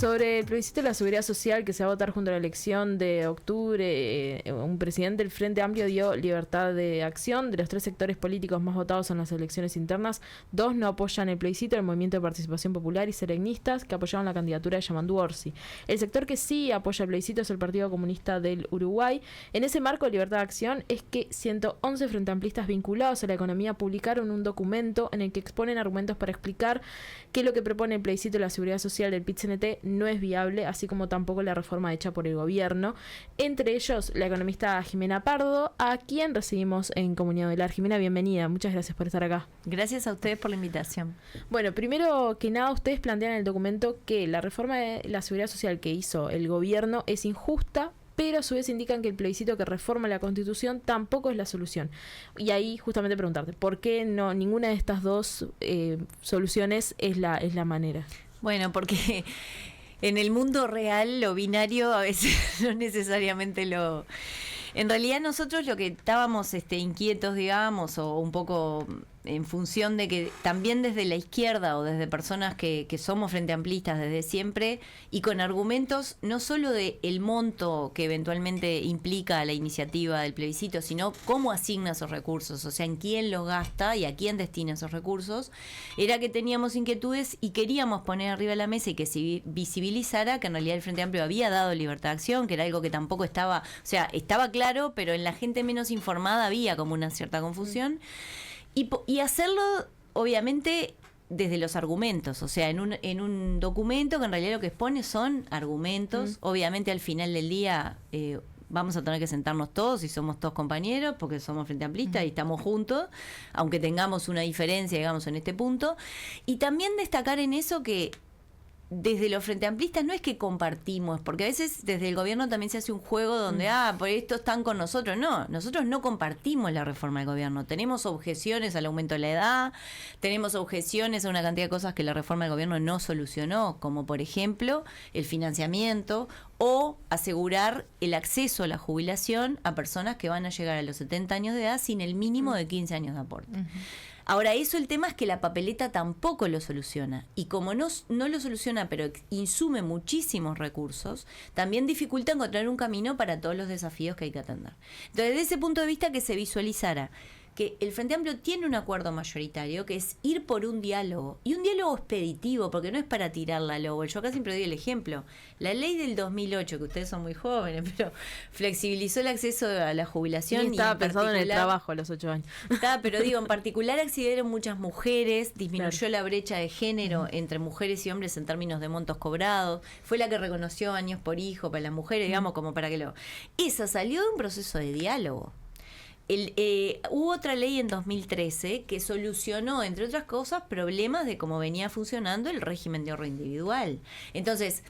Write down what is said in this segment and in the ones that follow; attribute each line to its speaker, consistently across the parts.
Speaker 1: sobre el plebiscito de la seguridad social que se va a votar junto a la elección de octubre, un presidente del Frente Amplio dio libertad de acción. De los 3 sectores políticos más votados en las elecciones internas, 2 no apoyan el plebiscito: el Movimiento de Participación Popular y Serenistas, que apoyaron la candidatura de Yamandu Orsi. El sector que sí apoya el plebiscito es el Partido Comunista del Uruguay. En ese marco de libertad de acción es que 111 frente amplistas vinculados a la economía publicaron un documento en el que exponen argumentos para explicar que lo que propone el plebiscito de la seguridad social del PIT-CNT no es viable, así como tampoco la reforma hecha por el gobierno. Entre ellos, la economista Jimena Pardo, a quien recibimos en Comunidad Velar. Jimena, bienvenida. Muchas gracias por estar acá.
Speaker 2: Gracias a ustedes por la invitación.
Speaker 1: Bueno, primero que nada, ustedes plantean en el documento que la reforma de la seguridad social que hizo el gobierno es injusta, pero a su vez indican que el plebiscito que reforma la Constitución tampoco es la solución. Y ahí justamente preguntarte, ¿por qué no ninguna de estas dos soluciones es la manera?
Speaker 2: Bueno, porque en el mundo real lo binario a veces no necesariamente lo... En realidad nosotros lo que estábamos inquietos, digamos, o un poco en función de que también desde la izquierda o desde personas que somos frente amplistas desde siempre y con argumentos no solo de el monto que eventualmente implica la iniciativa del plebiscito, sino cómo asigna esos recursos, o sea, en quién los gasta y a quién destina esos recursos, era que teníamos inquietudes y queríamos poner arriba de la mesa y que se visibilizara que en realidad el Frente Amplio había dado libertad de acción, que era algo que tampoco estaba, o sea, estaba claro, pero en la gente menos informada había como una cierta confusión. Y hacerlo, obviamente, desde los argumentos, o sea, en un documento que en realidad lo que expone son argumentos. Obviamente al final del día vamos a tener que sentarnos todos y somos todos compañeros porque somos Frente Amplista y estamos juntos, aunque tengamos una diferencia, digamos, en este punto. Y también destacar en eso que desde los Frente Amplistas no es que compartimos, porque a veces desde el gobierno también se hace un juego donde, por esto están con nosotros. No, nosotros no compartimos la reforma del gobierno. Tenemos objeciones al aumento de la edad, tenemos objeciones a una cantidad de cosas que la reforma del gobierno no solucionó, como por ejemplo el financiamiento o asegurar el acceso a la jubilación a personas que van a llegar a los 70 años de edad sin el mínimo de 15 años de aporte. Ahora, eso el tema es que la papeleta tampoco lo soluciona. Y como no lo soluciona, pero insume muchísimos recursos, también dificulta encontrar un camino para todos los desafíos que hay que atender. Entonces, desde ese punto de vista, que se visualizara que el Frente Amplio tiene un acuerdo mayoritario, que es ir por un diálogo, y un diálogo expeditivo, porque no es para tirarla al lobo. Yo acá siempre doy el ejemplo. La ley del 2008, que ustedes son muy jóvenes, pero flexibilizó el acceso a la jubilación.
Speaker 1: Y estaba pensando en el trabajo a los 8 años.
Speaker 2: Pero digo, en particular accedieron muchas mujeres, disminuyó la brecha de género entre mujeres y hombres en términos de montos cobrados, fue la que reconoció años por hijo para las mujeres, digamos, como para que lo... Esa salió de un proceso de diálogo. Hubo otra ley en 2013 que solucionó, entre otras cosas, problemas de cómo venía funcionando el régimen de ahorro individual. Entonces,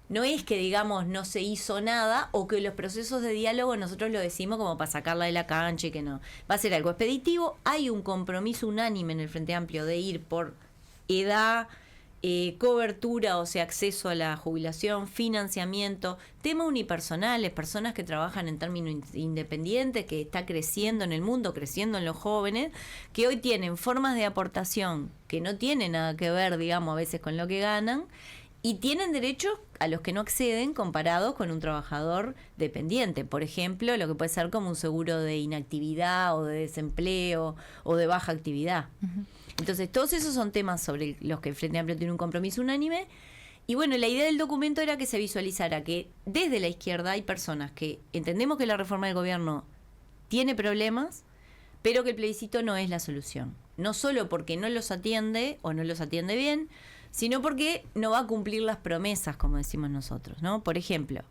Speaker 2: no es que, digamos, no se hizo nada o que los procesos de diálogo nosotros lo decimos como para sacarla de la cancha y que no. Va a ser algo expeditivo. Hay un compromiso unánime en el Frente Amplio de ir por edad, cobertura, o sea, acceso a la jubilación, financiamiento, temas unipersonales, personas que trabajan en términos independientes, que está creciendo en el mundo, creciendo en los jóvenes, que hoy tienen formas de aportación que no tienen nada que ver, digamos, a veces con lo que ganan, y tienen derechos a los que no acceden comparados con un trabajador dependiente. Por ejemplo, lo que puede ser como un seguro de inactividad o de desempleo o de baja actividad. Entonces, todos esos son temas sobre los que el Frente Amplio tiene un compromiso unánime. Y bueno, la idea del documento era que se visualizara que desde la izquierda hay personas que entendemos que la reforma del gobierno tiene problemas, pero que el plebiscito no es la solución. No solo porque no los atiende o no los atiende bien, sino porque no va a cumplir las promesas, como decimos nosotros, ¿no? Por ejemplo,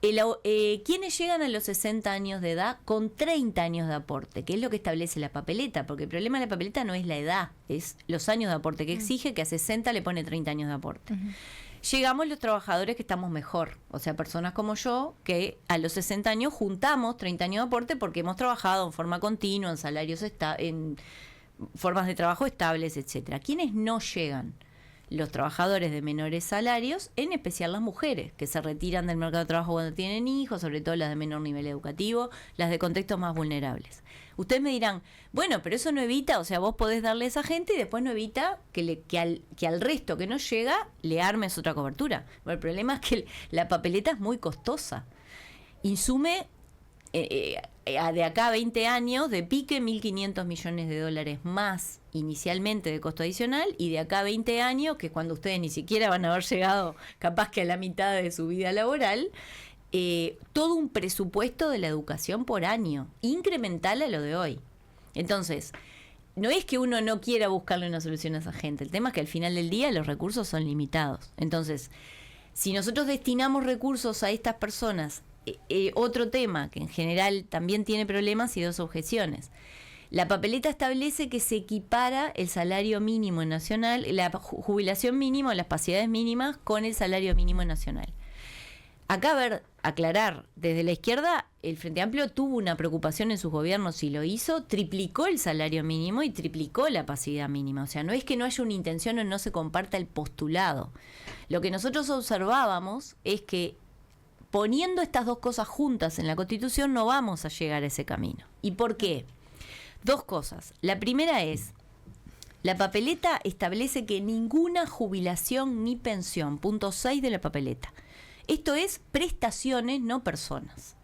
Speaker 2: ¿quiénes llegan a los 60 años de edad con 30 años de aporte? Que es lo que establece la papeleta, porque el problema de la papeleta no es la edad, es los años de aporte, que exige que a 60 le pone 30 años de aporte. Llegamos los trabajadores que estamos mejor, o sea, personas como yo, que a los 60 años juntamos 30 años de aporte porque hemos trabajado en forma continua, en salarios en formas de trabajo estables, etcétera. ¿Quiénes no llegan? los trabajadores de menores salarios, en especial las mujeres, que se retiran del mercado de trabajo cuando tienen hijos, sobre todo las de menor nivel educativo, las de contextos más vulnerables. Ustedes me dirán, bueno, pero eso no evita, o sea, vos podés darle a esa gente y después no evita que al resto que no llega le armes otra cobertura. Bueno, el problema es que la papeleta es muy costosa. Insume de acá a 20 años, de pique, $1.500 millones más inicialmente de costo adicional, y de acá a 20 años, que es cuando ustedes ni siquiera van a haber llegado capaz que a la mitad de su vida laboral, todo un presupuesto de la educación por año, incremental a lo de hoy. Entonces, no es que uno no quiera buscarle una solución a esa gente, el tema es que al final del día los recursos son limitados. Entonces, si nosotros destinamos recursos a estas personas, otro tema que en general también tiene problemas y dos objeciones. La papeleta establece que se equipara el salario mínimo nacional, la jubilación mínima, las pasidades mínimas con el salario mínimo nacional. Acá, aclarar, desde la izquierda, el Frente Amplio tuvo una preocupación en sus gobiernos y lo hizo, triplicó el salario mínimo y triplicó la pasidad mínima. O sea, no es que no haya una intención o no se comparta el postulado. Lo que nosotros observábamos es que poniendo estas dos cosas juntas en la Constitución no vamos a llegar a ese camino. ¿Y por qué? Dos cosas. La primera es, la papeleta establece que ninguna jubilación ni pensión, punto 6 de la papeleta. Esto es prestaciones, no personas.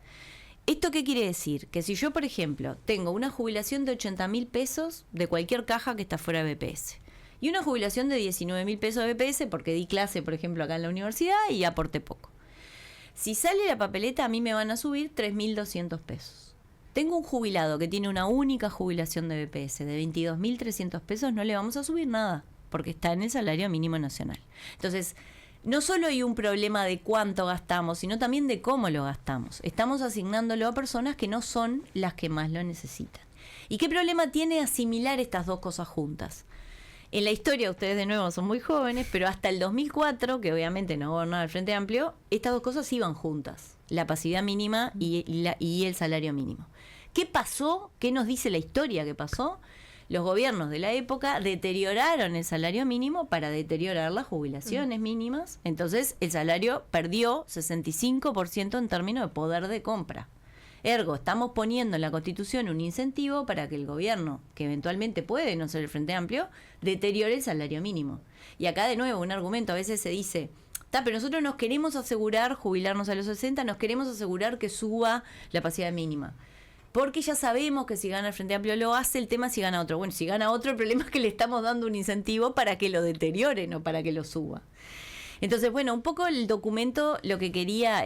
Speaker 2: ¿Esto qué quiere decir? Que si yo, por ejemplo, tengo una jubilación de 80.000 pesos de cualquier caja que está fuera de BPS y una jubilación de 19.000 pesos de BPS porque di clase, por ejemplo, acá en la universidad y aporté poco. Si sale la papeleta, a mí me van a subir 3.200 pesos. Tengo un jubilado que tiene una única jubilación de BPS de 22.300 pesos, no le vamos a subir nada, porque está en el salario mínimo nacional. Entonces, no solo hay un problema de cuánto gastamos, sino también de cómo lo gastamos. Estamos asignándolo a personas que no son las que más lo necesitan. ¿Y qué problema tiene asimilar estas dos cosas juntas? En la historia, ustedes de nuevo son muy jóvenes, pero hasta el 2004, que obviamente no gobernaba el Frente Amplio, estas dos cosas iban juntas, la pasidad mínima y el salario mínimo. ¿Qué pasó? ¿Qué nos dice la historia que pasó? Los gobiernos de la época deterioraron el salario mínimo para deteriorar las jubilaciones mínimas, entonces el salario perdió 65% en términos de poder de compra. Ergo, estamos poniendo en la Constitución un incentivo para que el gobierno, que eventualmente puede no ser el Frente Amplio, deteriore el salario mínimo. Y acá de nuevo un argumento, a veces se dice, pero nosotros nos queremos asegurar jubilarnos a los 60, nos queremos asegurar que suba la pasidad mínima. Porque ya sabemos que si gana el Frente Amplio lo hace, el tema es si gana otro. Bueno, si gana otro, el problema es que le estamos dando un incentivo para que lo deteriore, no para que lo suba. Entonces, bueno, un poco el documento lo que quería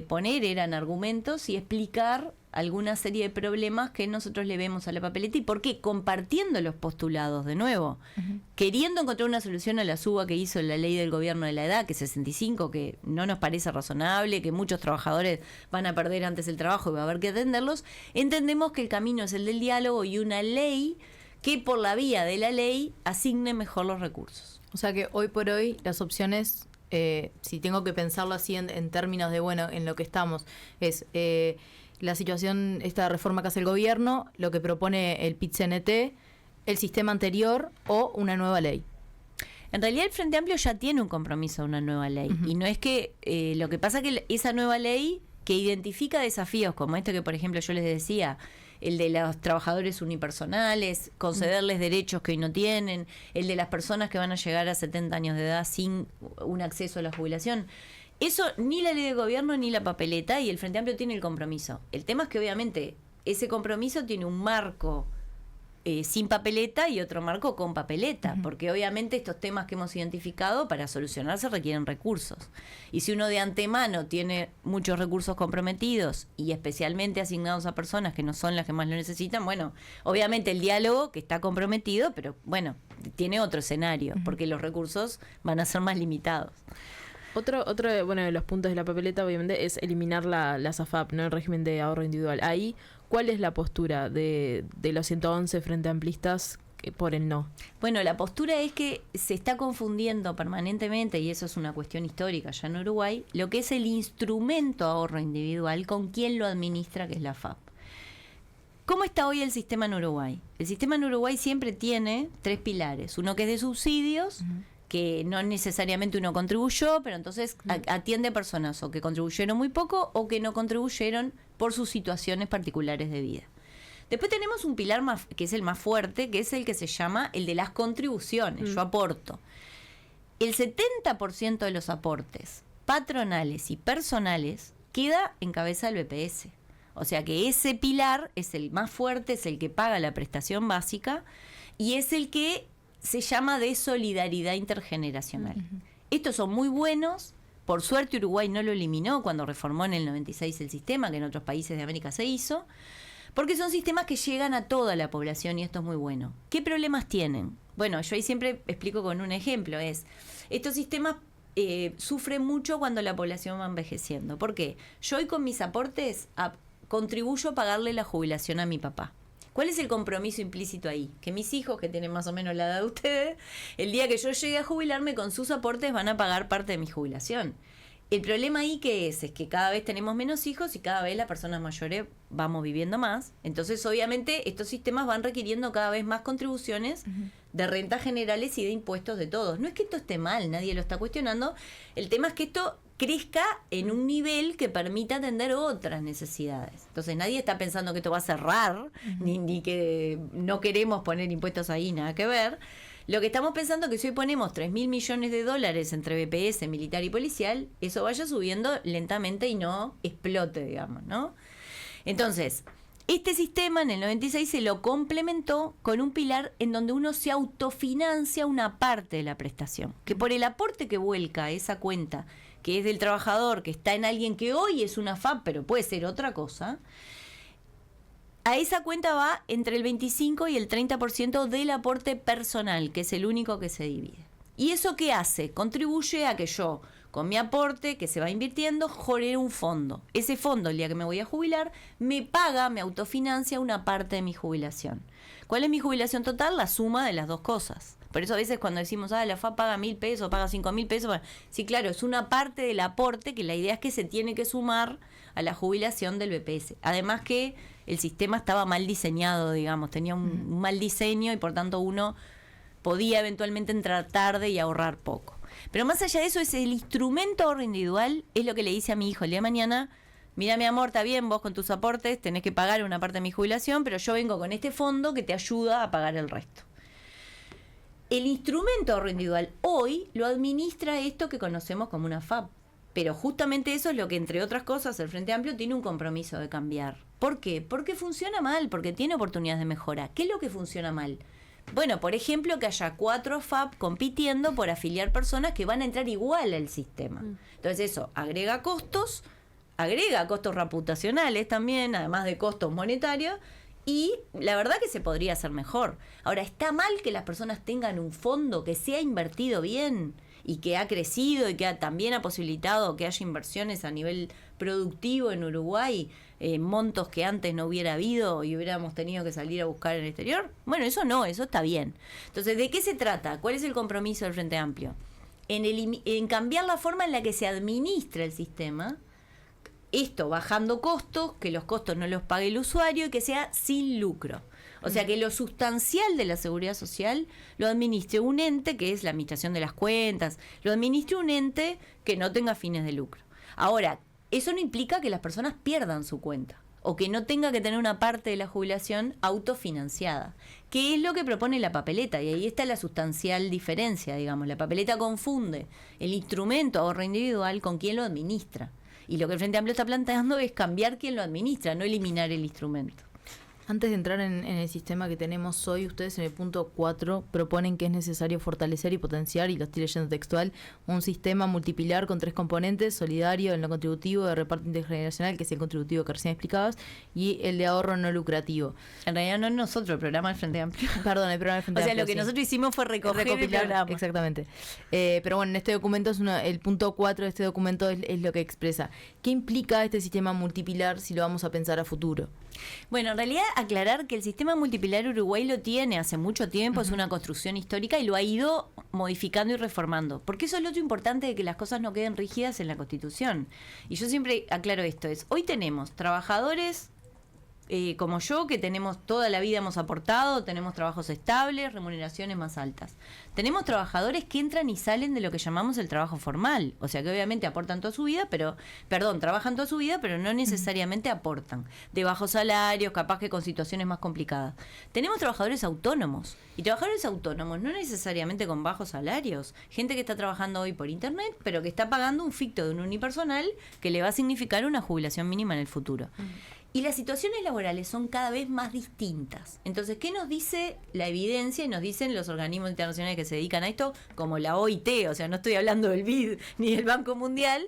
Speaker 2: poner eran argumentos y explicar alguna serie de problemas que nosotros le vemos a la papeleta y por qué, compartiendo los postulados de nuevo, queriendo encontrar una solución a la suba que hizo la ley del gobierno de la edad, que es 65, que no nos parece razonable, que muchos trabajadores van a perder antes el trabajo y va a haber que atenderlos, entendemos que el camino es el del diálogo y una ley que por la vía de la ley asigne mejor los recursos.
Speaker 3: O sea que hoy por hoy las opciones, si tengo que pensarlo así en términos de, bueno, en lo que estamos, es la situación, esta reforma que hace el gobierno, lo que propone el PIT-CNT, el sistema anterior o una nueva ley.
Speaker 2: En realidad el Frente Amplio ya tiene un compromiso a una nueva ley. Y no es que, lo que pasa que esa nueva ley que identifica desafíos como este que, por ejemplo, yo les decía, el de los trabajadores unipersonales, concederles derechos que hoy no tienen, el de las personas que van a llegar a 70 años de edad sin un acceso a la jubilación. Eso ni la ley de gobierno ni la papeleta, y el Frente Amplio tiene el compromiso. El tema es que obviamente ese compromiso tiene un marco sin papeleta y otro marco con papeleta, porque obviamente estos temas que hemos identificado para solucionarse requieren recursos. Y si uno de antemano tiene muchos recursos comprometidos y especialmente asignados a personas que no son las que más lo necesitan, bueno, obviamente el diálogo que está comprometido, pero bueno, tiene otro escenario, porque los recursos van a ser más limitados.
Speaker 1: Otro de los puntos de la papeleta, obviamente, es eliminar la SAFAP, ¿no? El régimen de ahorro individual. Ahí, ¿cuál es la postura de los 111 frente amplistas por el no?
Speaker 2: Bueno, la postura es que se está confundiendo permanentemente, y eso es una cuestión histórica ya en Uruguay, lo que es el instrumento ahorro individual con quien lo administra, que es la AFAP. ¿Cómo está hoy el sistema en Uruguay? El sistema en Uruguay siempre tiene 3 pilares. Uno que es de subsidios, que no necesariamente uno contribuyó, pero entonces atiende a personas o que contribuyeron muy poco o que no contribuyeron por sus situaciones particulares de vida. Después tenemos un pilar más, que es el más fuerte, que es el que se llama el de las contribuciones. Yo aporto. El 70% de los aportes patronales y personales queda en cabeza del BPS. O sea que ese pilar es el más fuerte, es el que paga la prestación básica y es el que se llama de solidaridad intergeneracional. Estos son muy buenos. Por suerte Uruguay no lo eliminó cuando reformó en el 96 el sistema, que en otros países de América se hizo, porque son sistemas que llegan a toda la población y esto es muy bueno. ¿Qué problemas tienen? Bueno, yo ahí siempre explico con un ejemplo. Estos sistemas sufren mucho cuando la población va envejeciendo. ¿Por qué? Yo hoy con mis aportes contribuyo a pagarle la jubilación a mi papá. ¿Cuál es el compromiso implícito ahí? Que mis hijos, que tienen más o menos la edad de ustedes, el día que yo llegue a jubilarme, con sus aportes van a pagar parte de mi jubilación. El problema ahí que es que cada vez tenemos menos hijos y cada vez las personas mayores vamos viviendo más. Entonces, obviamente, estos sistemas van requiriendo cada vez más contribuciones de rentas generales y de impuestos de todos. No es que esto esté mal, nadie lo está cuestionando. El tema es que esto crezca en un nivel que permita atender otras necesidades. Entonces nadie está pensando que esto va a cerrar, ni que no queremos poner impuestos ahí, nada que ver. Lo que estamos pensando es que si hoy ponemos 3.000 millones de dólares entre BPS, militar y policial, eso vaya subiendo lentamente y no explote, digamos, ¿no? Entonces, este sistema en el 96 se lo complementó con un pilar en donde uno se autofinancia una parte de la prestación, que por el aporte que vuelca a esa cuenta, que es del trabajador, que está en alguien que hoy es una FAP, pero puede ser otra cosa, a esa cuenta va entre el 25 y el 30% del aporte personal, que es el único que se divide. ¿Y eso qué hace? Contribuye a que yo, con mi aporte, que se va invirtiendo, genere un fondo. Ese fondo, el día que me voy a jubilar, me paga, me autofinancia una parte de mi jubilación. ¿Cuál es mi jubilación total? La suma de las dos cosas. Por eso a veces cuando decimos, la FAP paga 1.000 pesos, paga 5.000 pesos, bueno, sí, claro, es una parte del aporte que la idea es que se tiene que sumar a la jubilación del BPS. Además que el sistema estaba mal diseñado, digamos, tenía un mal diseño y por tanto uno podía eventualmente entrar tarde y ahorrar poco. Pero más allá de eso, es el instrumento ahorro individual, es lo que le dice a mi hijo el día de mañana: mira, mi amor, está bien, vos con tus aportes tenés que pagar una parte de mi jubilación, pero yo vengo con este fondo que te ayuda a pagar el resto. El instrumento ahorro individual hoy lo administra esto que conocemos como una FAP. Pero justamente eso es lo que, entre otras cosas, el Frente Amplio tiene un compromiso de cambiar. ¿Por qué? Porque funciona mal, porque tiene oportunidades de mejora. ¿Qué es lo que funciona mal? Bueno, por ejemplo, que haya 4 FAP compitiendo por afiliar personas que van a entrar igual al sistema. Entonces eso agrega costos reputacionales también, además de costos monetarios, y la verdad que se podría hacer mejor. Ahora, ¿está mal que las personas tengan un fondo que se ha invertido bien y que ha crecido y que también ha posibilitado que haya inversiones a nivel productivo en Uruguay, montos que antes no hubiera habido y hubiéramos tenido que salir a buscar en el exterior? Bueno, eso no, eso está bien. Entonces, ¿de qué se trata? ¿Cuál es el compromiso del Frente Amplio? En cambiar la forma en la que se administra el sistema. Esto bajando costos, que los costos no los pague el usuario y que sea sin lucro. O sea, que lo sustancial de la seguridad social lo administre un ente, que es la administración de las cuentas, lo administre un ente que no tenga fines de lucro. Ahora, eso no implica que las personas pierdan su cuenta o que no tenga que tener una parte de la jubilación autofinanciada, que es lo que propone la papeleta, y ahí está la sustancial diferencia, digamos. La papeleta confunde el instrumento ahorro individual con quien lo administra. Y lo que el Frente Amplio está planteando es cambiar quien lo administra, no eliminar el instrumento.
Speaker 3: Antes de entrar en el sistema que tenemos hoy, ustedes en el punto 4 proponen que es necesario fortalecer y potenciar, y lo estoy leyendo textual, un sistema multipilar con 3 componentes: solidario, en lo contributivo, de reparto intergeneracional, que es el contributivo que recién explicabas, y el de ahorro no lucrativo.
Speaker 2: En realidad no es nosotros, el programa del Frente Amplio.
Speaker 3: Perdón, el programa del Frente Amplio.
Speaker 2: O sea, lo que nosotros hicimos fue recopilar el programa.
Speaker 3: Exactamente. Pero bueno, en este documento, el punto 4 de este documento es lo que expresa. ¿Qué implica este sistema multipilar si lo vamos a pensar a futuro?
Speaker 2: Bueno, en realidad aclarar que el sistema multipilar Uruguay lo tiene hace mucho tiempo, es una construcción histórica y lo ha ido modificando y reformando. Porque eso es lo otro importante, de que las cosas no queden rígidas en la Constitución. Y yo siempre aclaro esto: hoy tenemos trabajadores como yo, que tenemos toda la vida hemos aportado, tenemos trabajos estables, remuneraciones más altas. Tenemos trabajadores que entran y salen de lo que llamamos el trabajo formal, o sea que obviamente aportan toda su vida, trabajan toda su vida, pero no necesariamente aportan, de bajos salarios, capaz que con situaciones más complicadas. Tenemos trabajadores autónomos, y trabajadores autónomos no necesariamente con bajos salarios, gente que está trabajando hoy por internet, pero que está pagando un ficto de un unipersonal que le va a significar una jubilación mínima en el futuro. Y las situaciones laborales son cada vez más distintas. Entonces, ¿qué nos dice la evidencia y nos dicen los organismos internacionales que se dedican a esto, como la OIT, o sea, no estoy hablando del BID ni del Banco Mundial?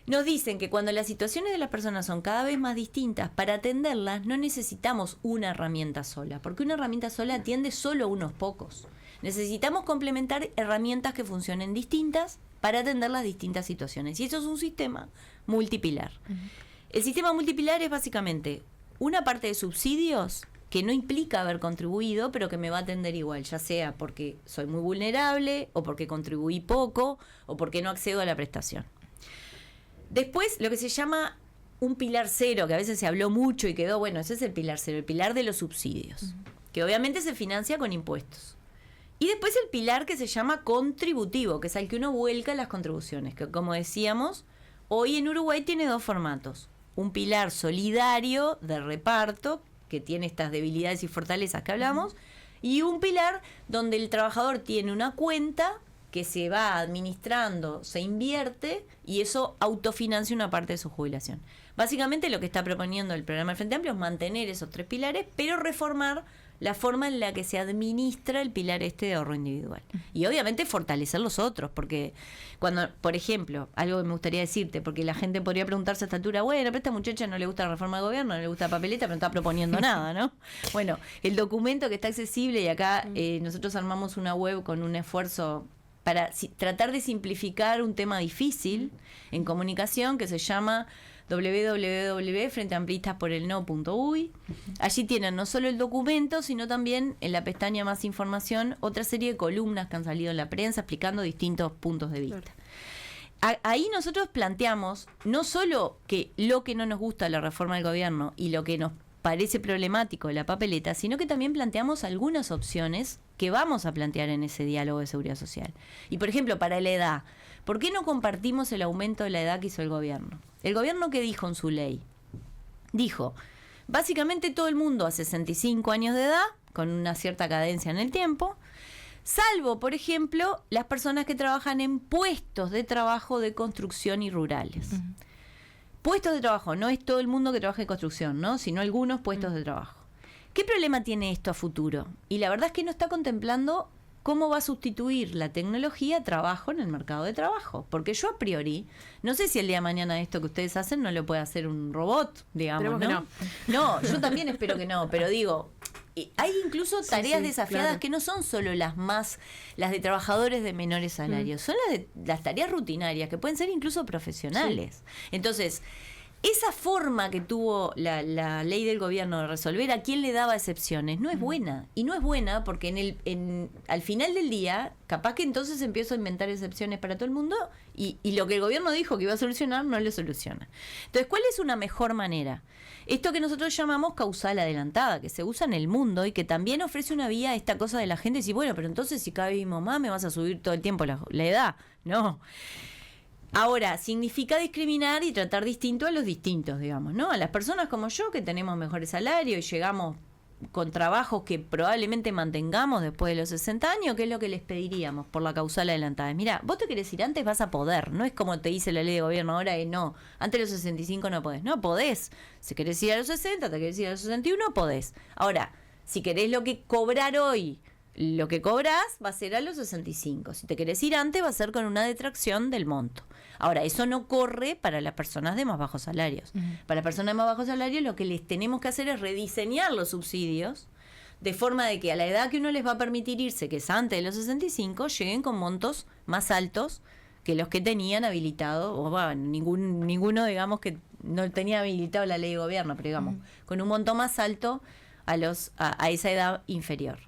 Speaker 2: Nos dicen que cuando las situaciones de las personas son cada vez más distintas, para atenderlas no necesitamos una herramienta sola, porque una herramienta sola atiende solo a unos pocos. Necesitamos complementar herramientas que funcionen distintas para atender las distintas situaciones. Y eso es un sistema multipilar. El sistema multipilar es básicamente una parte de subsidios que no implica haber contribuido, pero que me va a atender igual, ya sea porque soy muy vulnerable, o porque contribuí poco, o porque no accedo a la prestación. Después, lo que se llama un pilar cero, que a veces se habló mucho y quedó, bueno, ese es el pilar cero, el pilar de los subsidios, que obviamente se financia con impuestos. Y después el pilar que se llama contributivo, que es al que uno vuelca las contribuciones, que como decíamos, hoy en Uruguay tiene 2 formatos. Un pilar solidario de reparto, que tiene estas debilidades y fortalezas que hablamos, y un pilar donde el trabajador tiene una cuenta que se va administrando, se invierte, y eso autofinancia una parte de su jubilación. Básicamente lo que está proponiendo el programa del Frente Amplio es mantener esos 3 pilares, pero reformar la forma en la que se administra el pilar de ahorro individual. Y obviamente fortalecer los otros, porque cuando, por ejemplo, algo que me gustaría decirte, porque la gente podría preguntarse a esta altura, bueno, pero a esta muchacha no le gusta la reforma del gobierno, no le gusta la papeleta, pero no está proponiendo nada, ¿no? Bueno, el documento que está accesible, y acá nosotros armamos una web con un esfuerzo para tratar de simplificar un tema difícil en comunicación, que se llama www.frenteamplistasporelno.uy. Allí tienen no solo el documento, sino también en la pestaña Más Información otra serie de columnas que han salido en la prensa explicando distintos puntos de vista. Ahí nosotros planteamos no solo que lo que no nos gusta de la reforma del gobierno y lo que nos parece problemático de la papeleta, sino que también planteamos algunas opciones que vamos a plantear en ese diálogo de seguridad social. Y por ejemplo, para la edad, ¿por qué no compartimos el aumento de la edad que hizo el gobierno? El gobierno, ¿qué dijo en su ley? Dijo, básicamente todo el mundo a 65 años de edad, con una cierta cadencia en el tiempo, salvo, por ejemplo, las personas que trabajan en puestos de trabajo de construcción y rurales. Puestos de trabajo, no es todo el mundo que trabaja en construcción, ¿no? Sino algunos puestos de trabajo. ¿Qué problema tiene esto a futuro? Y la verdad es que no está contemplando cómo va a sustituir la tecnología trabajo en el mercado de trabajo. Porque yo a priori, no sé si el día de mañana esto que ustedes hacen no lo puede hacer un robot, digamos, ¿no? No, yo también espero que no, pero digo, hay incluso tareas desafiadas que no son solo las de trabajadores de menores salarios, son las tareas rutinarias, que pueden ser incluso profesionales. Entonces, esa forma que tuvo la ley del gobierno de resolver a quién le daba excepciones no es buena. Y no es buena porque al final del día, capaz que entonces empiezo a inventar excepciones para todo el mundo y lo que el gobierno dijo que iba a solucionar no lo soluciona. Entonces, ¿cuál es una mejor manera? Esto que nosotros llamamos causal adelantada, que se usa en el mundo y que también ofrece una vía a esta cosa de la gente. Decir, bueno, pero entonces si cada vez más me vas a subir todo el tiempo la edad. No. Ahora, significa discriminar y tratar distinto a los distintos, digamos, ¿no? A las personas como yo, que tenemos mejores salarios y llegamos con trabajos que probablemente mantengamos después de los 60 años, ¿qué es lo que les pediríamos por la causal adelantada? Mira, vos te querés ir antes, vas a poder. No es como te dice la ley de gobierno ahora, no, antes de los 65 no podés. No, podés. Si querés ir a los 60, te querés ir a los 61, podés. Ahora, si querés lo que cobrar hoy, lo que cobrás va a ser a los 65. Si te querés ir antes, va a ser con una detracción del monto. Ahora, eso no corre para las personas de más bajos salarios. Para las personas de más bajos salarios lo que les tenemos que hacer es rediseñar los subsidios de forma de que a la edad que uno les va a permitir irse, que es antes de los 65, lleguen con montos más altos que los que tenían habilitado, o bueno, ninguno, digamos, que no tenía habilitado la ley de gobierno, pero digamos, con un monto más alto a esa edad inferior.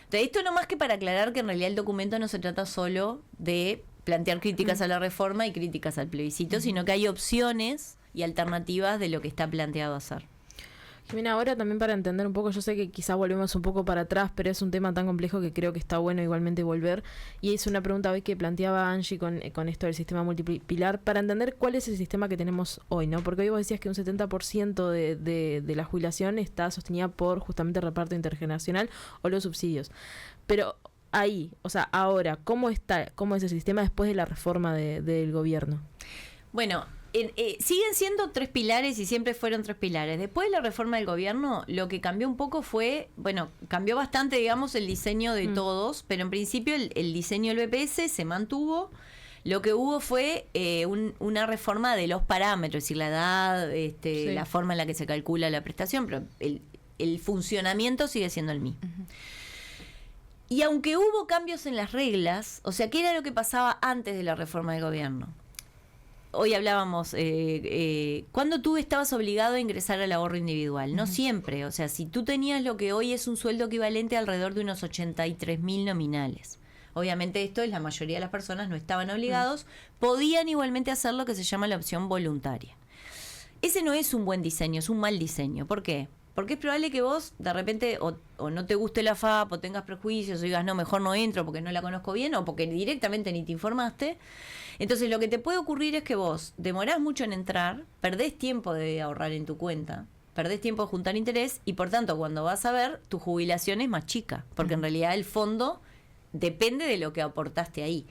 Speaker 2: Entonces, esto no más que para aclarar que en realidad el documento no se trata solo de plantear críticas a la reforma y críticas al plebiscito, sino que hay opciones y alternativas de lo que está planteado hacer.
Speaker 1: Jimena, ahora también para entender un poco, yo sé que quizá volvemos un poco para atrás, pero es un tema tan complejo que creo que está bueno igualmente volver. Y es una pregunta hoy que planteaba Angie con esto del sistema multipilar, para entender cuál es el sistema que tenemos hoy, ¿no? Porque hoy vos decías que un 70% de la jubilación está sostenida por justamente el reparto intergeneracional o los subsidios. Pero ahí, o sea, ahora, ¿cómo es el sistema después de la reforma del gobierno?
Speaker 2: Bueno, siguen siendo 3 pilares y siempre fueron 3 pilares. Después de la reforma del gobierno, lo que cambió un poco fue, bueno, cambió bastante, digamos, el diseño de todos, pero en principio el diseño del BPS se mantuvo. Lo que hubo fue una reforma de los parámetros, es decir, la edad, sí, la forma en la que se calcula la prestación, pero el funcionamiento sigue siendo el mismo. Uh-huh. Y aunque hubo cambios en las reglas, o sea, ¿qué era lo que pasaba antes de la reforma del gobierno? Hoy hablábamos, cuando tú estabas obligado a ingresar al ahorro individual, no siempre, o sea, si tú tenías lo que hoy es un sueldo equivalente a alrededor de unos 83.000 nominales. Obviamente esto es la mayoría de las personas no estaban obligados, podían igualmente hacer lo que se llama la opción voluntaria. Ese no es un buen diseño, es un mal diseño. ¿Por qué? Porque es probable que vos de repente o no te guste la FAP o tengas prejuicios o digas no, mejor no entro porque no la conozco bien o porque directamente ni te informaste. Entonces lo que te puede ocurrir es que vos demorás mucho en entrar, perdés tiempo de ahorrar en tu cuenta, perdés tiempo de juntar interés y por tanto cuando vas a ver tu jubilación es más chica, porque en realidad el fondo depende de lo que aportaste ahí.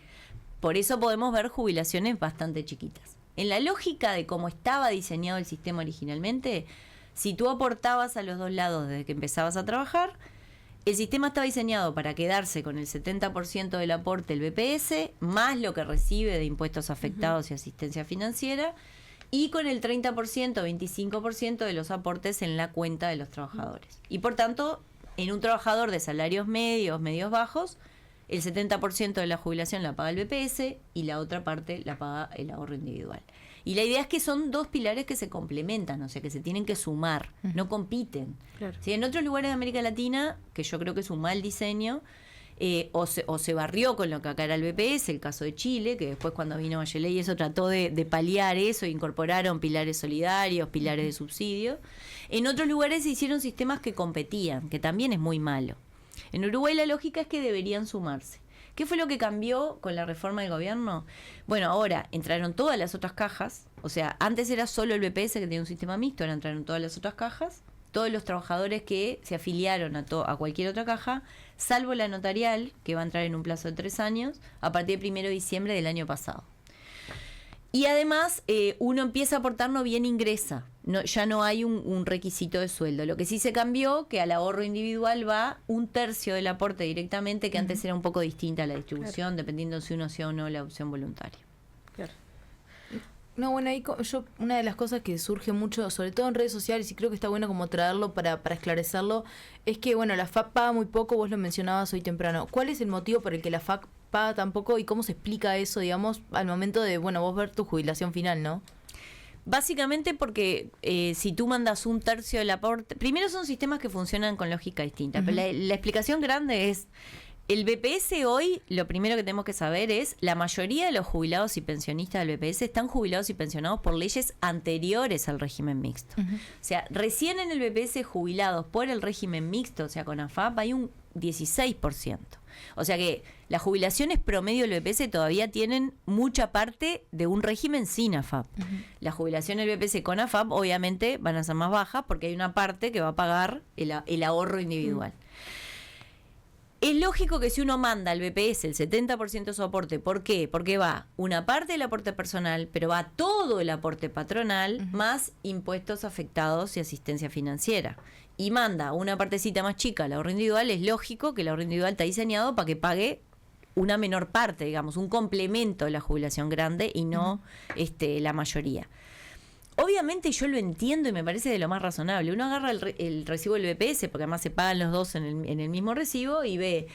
Speaker 2: Por eso podemos ver jubilaciones bastante chiquitas. En la lógica de cómo estaba diseñado el sistema originalmente, si tú aportabas a los dos lados desde que empezabas a trabajar, el sistema estaba diseñado para quedarse con el 70% del aporte del BPS, más lo que recibe de impuestos afectados y asistencia financiera, y con el 30%, 25% de los aportes en la cuenta de los trabajadores. Y por tanto, en un trabajador de salarios medios, medios bajos, el 70% de la jubilación la paga el BPS y la otra parte la paga el ahorro individual. Y la idea es que son 2 pilares que se complementan, o sea, que se tienen que sumar, no compiten. Claro. ¿Sí? En otros lugares de América Latina, que yo creo que es un mal diseño, o se barrió con lo que acá era el BPS, el caso de Chile, que después cuando vino Bachelet y eso trató de paliar eso, incorporaron pilares solidarios, pilares de subsidio. En otros lugares se hicieron sistemas que competían, que también es muy malo. En Uruguay la lógica es que deberían sumarse. ¿Qué fue lo que cambió con la reforma del gobierno? Bueno, ahora entraron todas las otras cajas, o sea, antes era solo el BPS que tenía un sistema mixto, ahora entraron todas las otras cajas, todos los trabajadores que se afiliaron a cualquier otra caja, salvo la notarial, que va a entrar en un plazo de 3 años, a partir del 1 de diciembre del año pasado. Y además, uno empieza a aportar no bien ingresa. Ya no hay un requisito de sueldo. Lo que sí se cambió, que al ahorro individual va 1/3 del aporte directamente, que antes era un poco distinta a la distribución, claro, dependiendo si uno hacía o no la opción voluntaria.
Speaker 3: Claro. No, bueno, ahí una de las cosas que surge mucho, sobre todo en redes sociales, y creo que está bueno como traerlo para esclarecerlo, es que, bueno, la FAP paga muy poco, vos lo mencionabas hoy temprano. ¿Cuál es el motivo por el que la FAP paga tan poco y cómo se explica eso, digamos, al momento de, bueno, vos ver tu jubilación final, ¿no?
Speaker 2: Básicamente porque si tú mandas 1/3 del aporte, primero son sistemas que funcionan con lógica distinta, pero la explicación grande es, el BPS hoy, lo primero que tenemos que saber es, la mayoría de los jubilados y pensionistas del BPS están jubilados y pensionados por leyes anteriores al régimen mixto. O sea, recién en el BPS jubilados por el régimen mixto, o sea, con AFAP, hay un 16%. O sea que las jubilaciones promedio del BPS todavía tienen mucha parte de un régimen sin AFAP. Las jubilaciones del BPS con AFAP obviamente van a ser más bajas porque hay una parte que va a pagar el ahorro individual. Es lógico que si uno manda al BPS el 70% de su aporte, ¿por qué? Porque va una parte del aporte personal, pero va todo el aporte patronal, más impuestos afectados y asistencia financiera. Y manda una partecita más chica al ahorro individual, es lógico que el ahorro individual está diseñado para que pague una menor parte, digamos, un complemento de la jubilación grande y no la mayoría. Obviamente yo lo entiendo y me parece de lo más razonable. Uno agarra el recibo del BPS, porque además se pagan los dos en el mismo recibo, y ve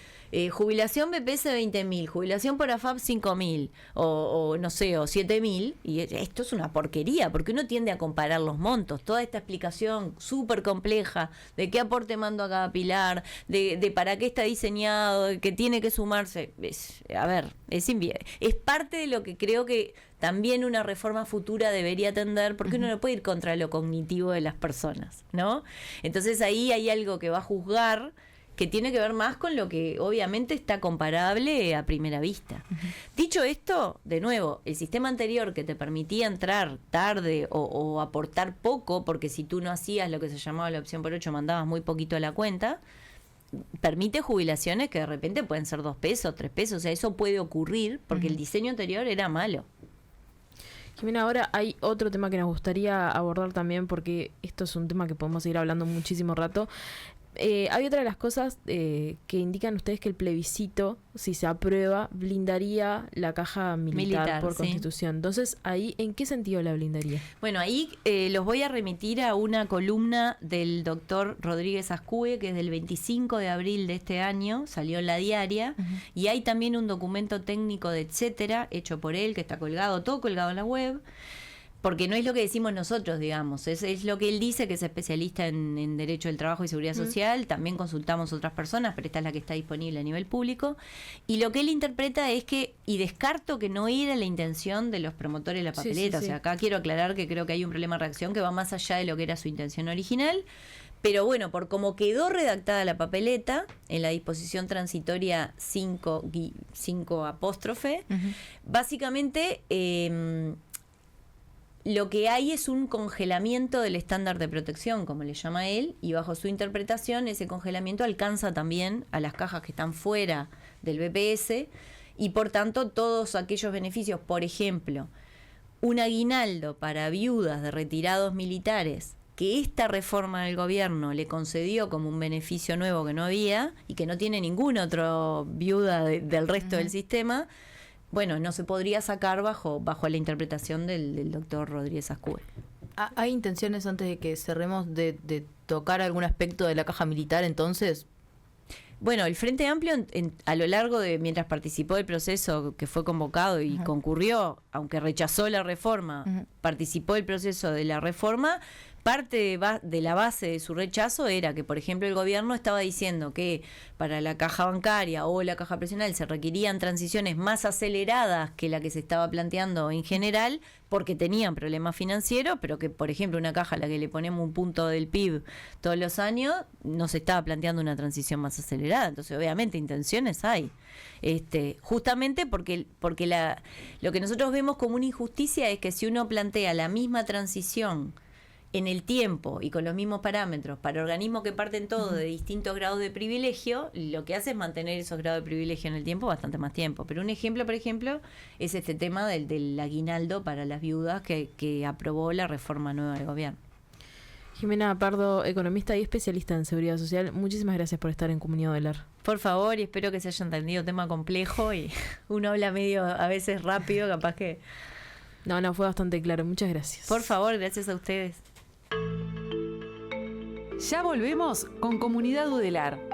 Speaker 2: jubilación BPS 20.000, jubilación por AFAP 5.000, o no sé, o 7.000, y esto es una porquería, porque uno tiende a comparar los montos, toda esta explicación súper compleja de qué aporte mando a cada pilar, de para qué está diseñado, de que tiene que sumarse, es parte de lo que creo que también una reforma futura debería atender, porque uno no puede ir contra lo cognitivo de las personas, ¿no? Entonces ahí hay algo que va a juzgar, que tiene que ver más con lo que obviamente está comparable a primera vista. Dicho esto, de nuevo, el sistema anterior que te permitía entrar tarde o aportar poco, porque si tú no hacías lo que se llamaba la opción por 8, mandabas muy poquito a la cuenta, permite jubilaciones que de repente pueden ser 2 pesos, 3 pesos, o sea, eso puede ocurrir porque el diseño anterior era malo.
Speaker 1: Jimena, ahora hay otro tema que nos gustaría abordar también, porque esto es un tema que podemos seguir hablando muchísimo rato. Hay otra de las cosas que indican ustedes que el plebiscito, si se aprueba, blindaría la caja militar por Constitución. Entonces, ahí, ¿en qué sentido la blindaría?
Speaker 2: Bueno, ahí los voy a remitir a una columna del doctor Rodríguez Ascue, que es del 25 de abril de este año, salió en La Diaria, y hay también un documento técnico de Etcétera, hecho por él, que está colgado, todo colgado en la web. Porque no es lo que decimos nosotros, digamos, es lo que él dice, que es especialista en Derecho del Trabajo y Seguridad Social. También consultamos otras personas, pero esta es la que está disponible a nivel público. Y lo que él interpreta es que, y descarto que no era la intención de los promotores de la papeleta, o sea, acá quiero aclarar que creo que hay un problema de redacción que va más allá de lo que era su intención original. Pero bueno, por cómo quedó redactada la papeleta, en la disposición transitoria 5 apóstrofe, básicamente lo que hay es un congelamiento del estándar de protección, como le llama él, y bajo su interpretación ese congelamiento alcanza también a las cajas que están fuera del BPS, y por tanto todos aquellos beneficios, por ejemplo, un aguinaldo para viudas de retirados militares, que esta reforma del gobierno le concedió como un beneficio nuevo que no había y que no tiene ninguna otra viuda del resto del sistema, bueno, no se podría sacar bajo la interpretación del doctor Rodríguez Ascue.
Speaker 3: ¿Hay intenciones, antes de que cerremos, de tocar algún aspecto de la caja militar entonces?
Speaker 2: Bueno, el Frente Amplio a lo largo de, mientras participó del proceso que fue convocado y concurrió, aunque rechazó la reforma, participó del proceso de la reforma. Parte de la base de su rechazo era que, por ejemplo, el gobierno estaba diciendo que para la caja bancaria o la caja presional se requerían transiciones más aceleradas que la que se estaba planteando en general, porque tenían problemas financieros, pero que, por ejemplo, una caja a la que le ponemos un punto del PIB todos los años, no se estaba planteando una transición más acelerada. Entonces, obviamente, intenciones hay. Justamente porque lo que nosotros vemos como una injusticia es que si uno plantea la misma transición en el tiempo y con los mismos parámetros para organismos que parten todos de distintos grados de privilegio, lo que hace es mantener esos grados de privilegio en el tiempo bastante más tiempo. Pero un ejemplo, por ejemplo, es este tema del aguinaldo para las viudas que aprobó la reforma nueva del gobierno.
Speaker 1: Jimena Pardo, economista y especialista en seguridad social, muchísimas gracias por estar en Comunidad Velar.
Speaker 2: Por favor, y espero que se haya entendido, tema complejo y uno habla medio a veces rápido, capaz que...
Speaker 1: No, fue bastante claro, muchas gracias.
Speaker 2: Por favor, gracias a ustedes.
Speaker 4: Ya volvemos con Comunidad Udelar.